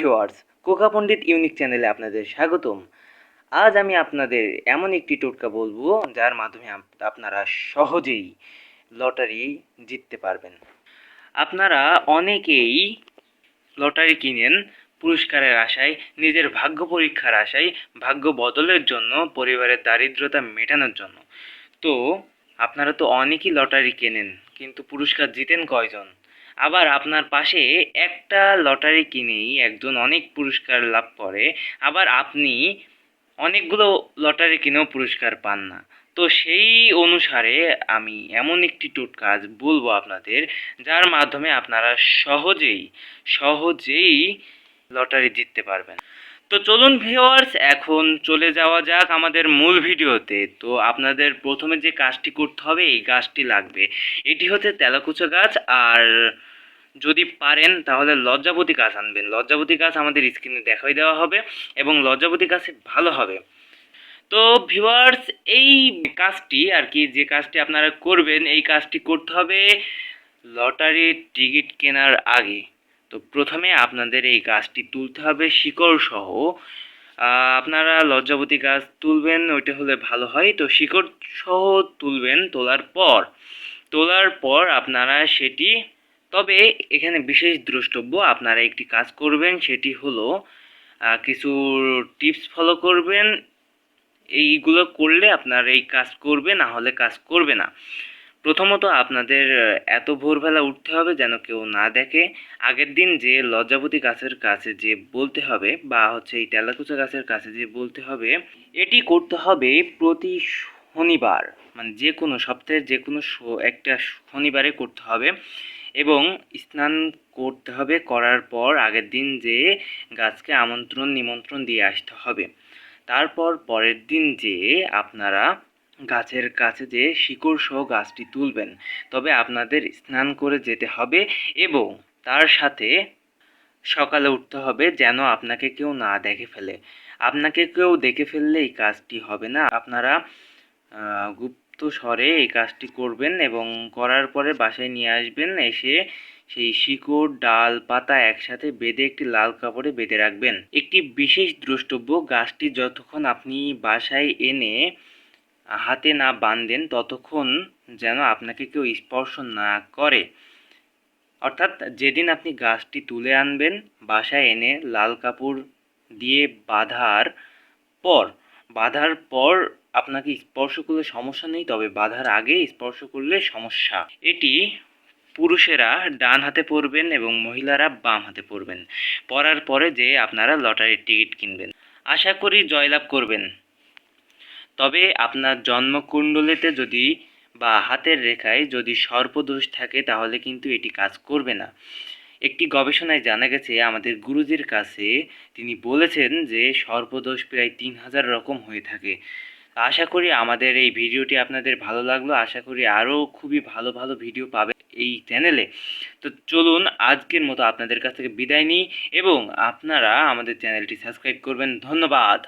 Viewers, Coca পণ্ডিত unique চ্যানেলে আপনাদের স্বাগতম। আজ আমি আপনাদের এমন একটি টোটকা বলবো যার মাধ্যমে আপনারা সহজেই লটারি জিততে পারবেন। আপনারা অনেকেই লটারি কিনেন পুরস্কারের আশায়, নিজের ভাগ্য পরীক্ষার আশায়, ভাগ্য বদলের জন্য, পরিবারের দারিদ্রতা মেটানোর জন্য। তো আপনারা তো অনেকেই লটারি কেনেন, কিন্তু পুরস্কার জিতেন কয়জন? আবার আপনার পাশে একটা লটারি কিনেই একজন অনেক পুরস্কার লাভ করে, আবার আপনি অনেকগুলো লটারি কিনেও পুরস্কার পান না। তো সেই অনুসারে আমি এমন একটি টোটকা আজ বলবো আপনাদের, যার মাধ্যমে আপনারা সহজেই সহজেই লটারি জিততে পারবেন। তো চলুন ভিউয়ার্স, এখন চলে যাওয়া যাক আমাদের মূল ভিডিওতে। তো আপনাদের প্রথমে যে কাজটি করতে হবে, এই গাছটি লাগবে। এটি হচ্ছে তেলাকুচা গাছ, আর যদি পারেন তাহলে লজ্জাবতী গাছ আনবেন। লজ্জাবতী গাছ আমাদের স্ক্রিনে দেখাই দেওয়া হবে এবং লজ্জাবতী গাছে ভালো হবে। তো ভিউয়ার্স, এই কাজটি আর কি, যে কাজটি আপনারা করবেন, এই কাজটি করতে হবে লটারির টিকিট কেনার আগে। তো প্রথমে আপনাদের এই গাছটি তুলতে হবে শিকড় সহ। আপনারা লজ্জাবতী গাছ তুলবেন, ওইটা হলে ভালো হয়। তো শিকড় সহ তুলবেন। তোলার পর আপনারা সেটি, তবে এখানে বিশেষ দ্রষ্টব্য, আপনারা একটি কাজ করবেন, সেটি হলো কিছু টিপস ফলো করবেন। এইগুলো করলে আপনার এই কাজ করবে, না হলে কাজ করবে না। প্রথমত আপনাদের এত ভোরবেলা উঠতে হবে যেন কেউ না দেখে। আগের দিন যে লজ্জাবতী গাছের কাছে যে বলতে হবে, বা হচ্ছে এই তেলাকুচা গাছের কাছে যে বলতে হবে, এটি করতে হবে প্রতি শনিবার, মানে যে কোনো সপ্তাহের যে কোনো একটা শনিবারে করতে হবে। এবং স্নান করতে হবে, করার পর আগের দিন যে গাছকে নিমন্ত্রণ দিয়ে আসতে হবে। তারপর পরের দিন যে আপনারা গাছের কাছে যে শিকড় সহ গাছটি তুলবেন। তবে আপনাদের স্নান করে যেতে হবে এবং তার সাথে সকালে উঠতে হবে যেন আপনাকে কেউ না দেখে ফেলে। আপনাকে কেউ দেখে ফেললে এই কাজটি হবে না। আপনারা গুপ্ত স্বরে এই কাজটি করবেন এবং করার পরে বাসায় নিয়ে আসবেন। এসে সেই শিকড়, ডাল, পাতা একসাথে বেঁধে একটি লাল কাপড়ে বেঁধে রাখবেন। একটি বিশেষ দ্রষ্টব্য, গাছটি যতক্ষণ আপনি বাসায় এনে হাতে না বাঁধেন ততক্ষণ যেন আপনাকে কেউ স্পর্শ না করে। অর্থাৎ যেদিন আপনি গাছটি তুলে আনবেন, বাসায় এনে লাল কাপড় দিয়ে বাঁধার পর আপনাকে স্পর্শ করলে সমস্যা নেই, তবে বাঁধার আগে স্পর্শ করলে সমস্যা। এটি পুরুষেরা ডান হাতে পরবেন এবং মহিলারা বাম হাতে পরবেন। পরার পরে যে আপনারা লটারির টিকিট কিনবেন। আশা করি জয়লাভ করবেন। তবে আপনার জন্মকুণ্ডলিতে যদি বা হাতের রেখায় যদি সর্পদোষ থাকে তাহলে কিন্তু এটি কাজ করবে না। একটি গবেষণায় জানা গেছে, আমাদের গুরুজির কাছে তিনি বলেছেন যে সর্পদোষ প্রায় 3000 রকম হয়ে থাকে। আশা করি আমাদের এই ভিডিওটি আপনাদের ভালো লাগলো। আশা করি আরও খুবই ভালো ভালো ভিডিও পাবেন এই চ্যানেলে। তো চলুন আজকের মতো আপনাদের কাছ থেকে বিদায় নিই এবং আপনারা আমাদের চ্যানেলটি সাবস্ক্রাইব করবেন। ধন্যবাদ।